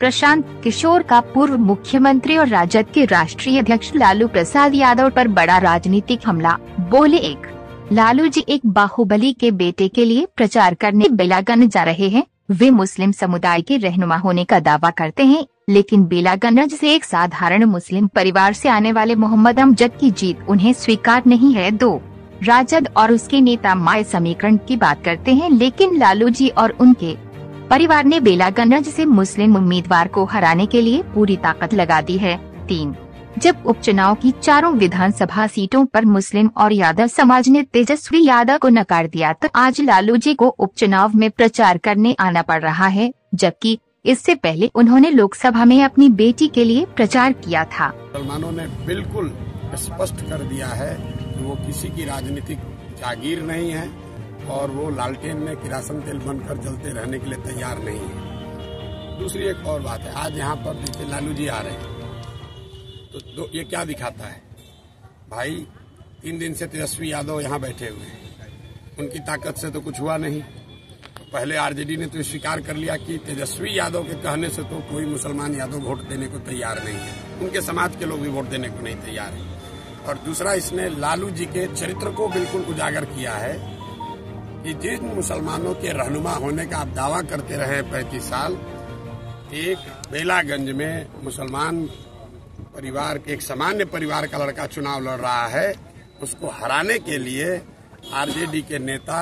प्रशांत किशोर का पूर्व मुख्यमंत्री और राजद के राष्ट्रीय अध्यक्ष लालू प्रसाद यादव पर बड़ा राजनीतिक हमला। बोले एक, लालू जी एक बाहुबली के बेटे के लिए प्रचार करने बेलागंज जा रहे हैं। वे मुस्लिम समुदाय के रहनुमा होने का दावा करते हैं, लेकिन बेलागंज से एक साधारण मुस्लिम परिवार से आने वाले मोहम्मद अमजद की जीत उन्हें स्वीकार नहीं है। 2, राजद और उसके नेता माय समीकरण की बात करते हैं, लेकिन लालू जी और उनके परिवार ने बेलागंज से मुस्लिम उम्मीदवार को हराने के लिए पूरी ताकत लगा दी है। 3, जब उपचुनाव की चारों विधानसभा सीटों पर मुस्लिम और यादव समाज ने तेजस्वी यादव को नकार दिया, तो आज लालू जी को उपचुनाव में प्रचार करने आना पड़ रहा है, जबकि इससे पहले उन्होंने लोकसभा में अपनी बेटी के लिए प्रचार किया था। मुसलमानों ने बिल्कुल स्पष्ट कर दिया है कि वो किसी की राजनीतिक जागीर नहीं है और वो लालटेन में किरासन तेल बनकर जलते रहने के लिए तैयार नहीं है। दूसरी एक और बात है, आज यहाँ पर देखिए लालू जी आ रहे हैं, तो ये क्या दिखाता है भाई? 3 दिन से तेजस्वी यादव यहाँ बैठे हुए हैं, उनकी ताकत से तो कुछ हुआ नहीं। तो पहले आरजेडी ने तो स्वीकार कर लिया कि तेजस्वी यादव के कहने से तो कोई मुसलमान यादव वोट देने को तैयार नहीं है, उनके समाज के लोग भी वोट देने को नहीं तैयार है। और दूसरा, इसने लालू जी के चरित्र को बिल्कुल उजागर किया है कि जिन मुसलमानों के रहनुमा होने का आप दावा करते रहे 35 साल, एक बेलागंज में मुसलमान परिवार के एक सामान्य परिवार का लड़का चुनाव लड़ रहा है, उसको हराने के लिए आरजेडी के नेता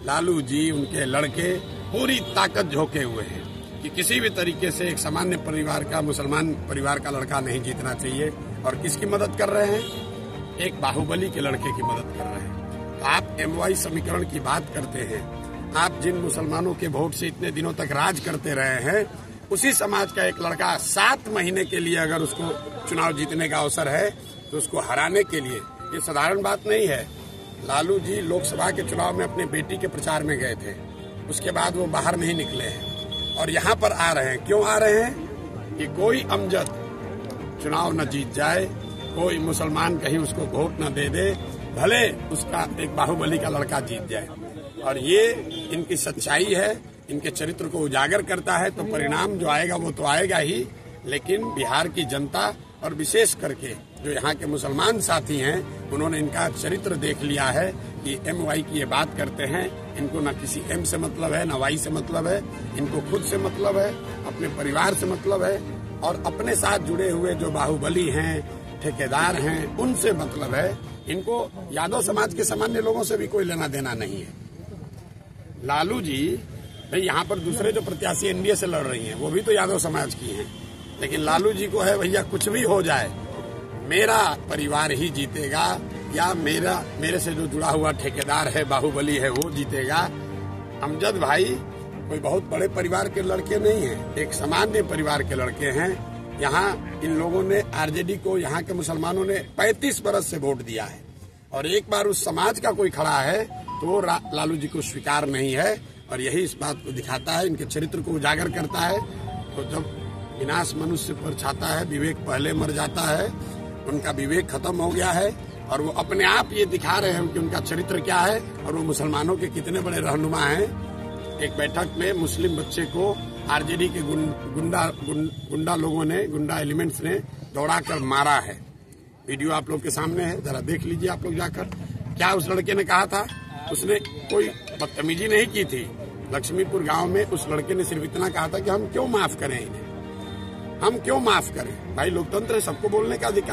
लालू जी, उनके लड़के पूरी ताकत झोंके हुए हैं कि किसी भी तरीके से एक सामान्य परिवार का, मुसलमान परिवार का लड़का नहीं जीतना चाहिए। और किसकी मदद कर रहे हैं? एक बाहुबली के लड़के की मदद कर रहे हैं। आप MY समीकरण की बात करते हैं, आप जिन मुसलमानों के वोट से इतने दिनों तक राज करते रहे हैं, उसी समाज का एक लड़का 7 महीने के लिए अगर उसको चुनाव जीतने का अवसर है तो उसको हराने के लिए, ये साधारण बात नहीं है। लालू जी लोकसभा के चुनाव में अपने बेटी के प्रचार में गए थे, उसके बाद वो बाहर नहीं निकले हैं और यहाँ पर आ रहे हैं। क्यों आ रहे हैं? कि कोई अमजद चुनाव न जीत जाए, कोई मुसलमान कहीं उसको वोट न दे दे, भले उसका एक बाहुबली का लड़का जीत जाए। और ये इनकी सच्चाई है, इनके चरित्र को उजागर करता है। तो परिणाम जो आएगा वो तो आएगा ही, लेकिन बिहार की जनता और विशेष करके जो यहाँ के मुसलमान साथी हैं, उन्होंने इनका चरित्र देख लिया है कि MY की ये बात करते हैं, इनको न किसी M से मतलब है, न Y से मतलब है, इनको खुद से मतलब है, अपने परिवार से मतलब है और अपने साथ जुड़े हुए जो बाहुबली हैं, ठेकेदार हैं, उनसे मतलब है। इनको यादव समाज के सामान्य लोगों से भी कोई लेना देना नहीं है। लालू जी भाई, यहाँ पर दूसरे जो प्रत्याशी NDA से लड़ रही हैं, वो भी तो यादव समाज की हैं, लेकिन लालू जी को है भैया कुछ भी हो जाए, मेरा परिवार ही जीतेगा या मेरे से जो जुड़ा हुआ ठेकेदार है, बाहुबली है, वो जीतेगा। अमजद भाई कोई बहुत बड़े परिवार के लड़के नहीं हैं, एक सामान्य परिवार के लड़के हैं। यहाँ इन लोगों ने, आरजेडी को, यहाँ के मुसलमानों ने 35 बरस से वोट दिया है और एक बार उस समाज का कोई खड़ा है तो वो लालू जी को स्वीकार नहीं है। और यही इस बात को दिखाता है, इनके चरित्र को उजागर करता है। तो जब विनाश मनुष्य पर छाता है, विवेक पहले मर जाता है, उनका विवेक खत्म हो गया है और वो अपने आप ये दिखा रहे हैं कि उनका चरित्र क्या है और वो मुसलमानों के कितने बड़े रहनुमा हैं। एक बैठक में मुस्लिम बच्चे को आरजेडी के गुंडा लोगों ने, गुंडा एलिमेंट्स ने दौड़ाकर मारा है। वीडियो आप लोग के सामने है, जरा देख लीजिए आप लोग जाकर। क्या उस लड़के ने कहा था? उसने कोई बदतमीजी नहीं की थी। लक्ष्मीपुर गांव में उस लड़के ने सिर्फ इतना कहा था कि हम क्यों माफ करें इन्हें, हम क्यों माफ करें। भाई लोकतंत्र है, सबको बोलने का अधिकार।